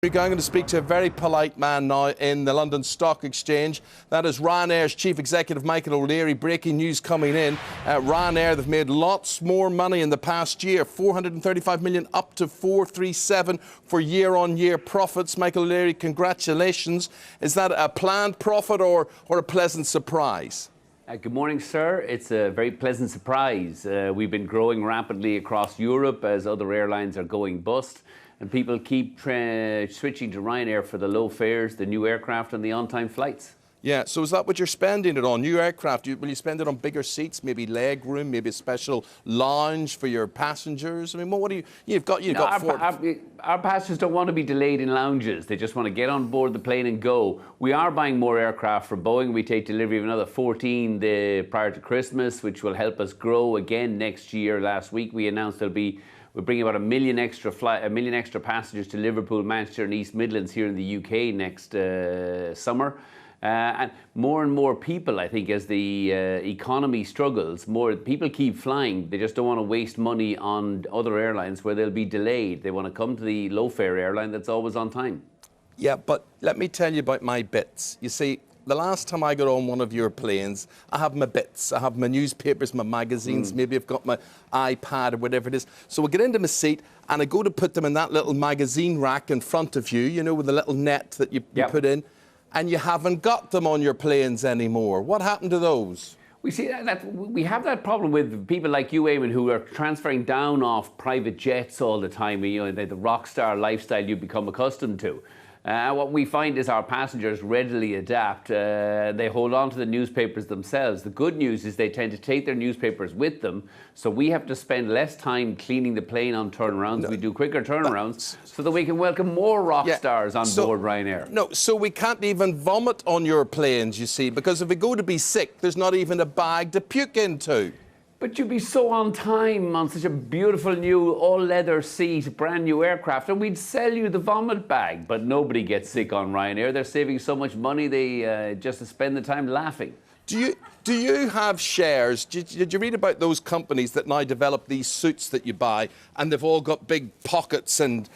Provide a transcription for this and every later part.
I'm going to speak to a very polite man now in the London Stock Exchange. That is Ryanair's Chief Executive Michael O'Leary. Breaking news coming in. Ryanair, they've made lots more money in the past year. 435 million up to 437 for year-on-year profits. Michael O'Leary, congratulations. Is that a planned profit or a pleasant surprise? Good morning, sir. It's a very pleasant surprise. We've been growing rapidly across Europe as other airlines are going bust. And people keep switching to Ryanair for the low fares, the new aircraft and the on-time flights. Yeah, so is that what you're spending it on? New aircraft? Will you spend it on bigger seats, maybe leg room, maybe a special lounge for your passengers? I mean, what do you... You've got our passengers don't want to be delayed in lounges. They just want to get on board the plane and go. We are buying more aircraft from Boeing. We take delivery of another 14 prior to Christmas, which will help us grow again next year. Last week we announced we're bringing about a million extra passengers to Liverpool, Manchester and East Midlands here in the UK next summer. And more people, I think, as the economy struggles, more people keep flying. They just don't want to waste money on other airlines where they'll be delayed. They want to come to the low-fare airline that's always on time. Yeah, but let me tell you about my bits. You see, the last time I got on one of your planes, I have my bits. I have my newspapers, my magazines, maybe I've got my iPad or whatever it is. So I get into my seat and I go to put them in that little magazine rack in front of you, you know, with the little net that you put in, and you haven't got them on your planes anymore. What happened to those? We see we have that problem with people like you, Eamonn, who are transferring down off private jets all the time, you know, the rock star lifestyle you become accustomed to. What we find is our passengers readily adapt. They hold on to the newspapers themselves. The good news is they tend to take their newspapers with them, so we have to spend less time cleaning the plane on turnarounds. We do quicker turnarounds so that we can welcome more rock stars on board Ryanair. No, so we can't even vomit on your planes, you see, because if we go to be sick, there's not even a bag to puke into. But you'd be so on time on such a beautiful new all-leather seat, brand new aircraft, and we'd sell you the vomit bag. But nobody gets sick on Ryanair. They're saving so much money, they just spend the time laughing. Do you have shares? Did you read about those companies that now develop these suits that you buy, and they've all got big pockets and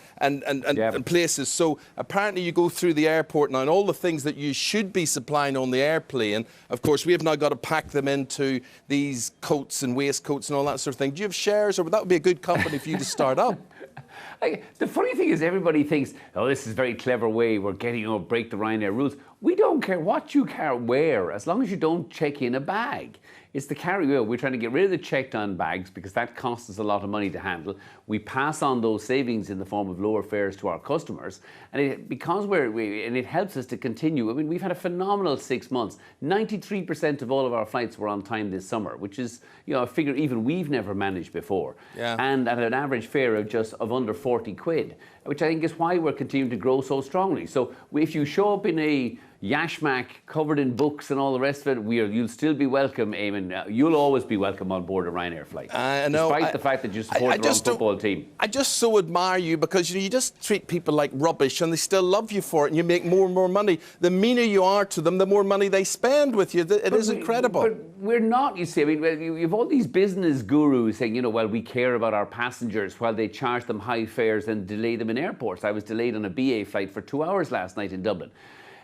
places? So apparently you go through the airport now, and all the things that you should be supplying on the airplane, of course, we have now got to pack them into these coats and waistcoats and all that sort of thing. Do you have shares, or would that be a good company for you to start up? The funny thing is everybody thinks, oh, this is a very clever way, we're getting, break the Ryanair rules. We don't care what you wear, as long as you don't check in a bag. It's the carry-on. We're trying to get rid of the checked-on bags because that costs us a lot of money to handle. We pass on those savings in the form of lower fares to our customers, and it helps us to continue. I mean, we've had a phenomenal 6 months. 93% of all of our flights were on time this summer, which is, you know, a figure even we've never managed before. Yeah. And at an average fare of under 40 quid, which I think is why we're continuing to grow so strongly. So if you show up in a yashmak covered in books and all the rest of it, you'll still be welcome, Eamonn. You'll always be welcome on board a Ryanair flight. Despite the fact that you support your own football team. I just so admire you because you just treat people like rubbish and they still love you for it, and you make more and more money. The meaner you are to them, the more money they spend with you. It is incredible. But we're not, you see. I mean, you have all these business gurus saying, you know, well, we care about our passengers while they charge them high fares and delay them in airports. I was delayed on a BA flight for 2 hours last night in Dublin.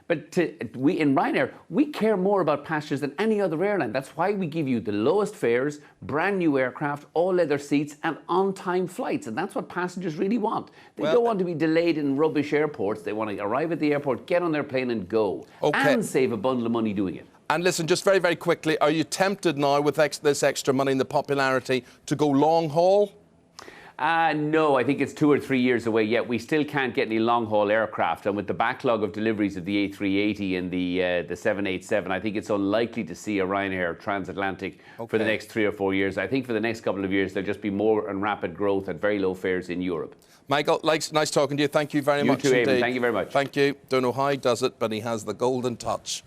But in Ryanair, we care more about passengers than any other airline. That's why we give you the lowest fares, brand new aircraft, all leather seats and on-time flights. And that's what passengers really want. They don't want to be delayed in rubbish airports. They want to arrive at the airport, get on their plane and go. And save a bundle of money doing it. And listen, just very, very quickly, are you tempted now with this extra money and the popularity to go long haul? No, I think it's 2 or 3 years away yet. We still can't get any long-haul aircraft, and with the backlog of deliveries of the A380 and the 787, I think it's unlikely to see a Ryanair transatlantic for the next 3 or 4 years. I think for the next couple of years there'll just be more and rapid growth at very low fares in Europe. Michael, nice talking to you. Thank you very much You too, indeed. Eamonn. Thank you very much. Thank you. Don't know how he does it, but he has the golden touch.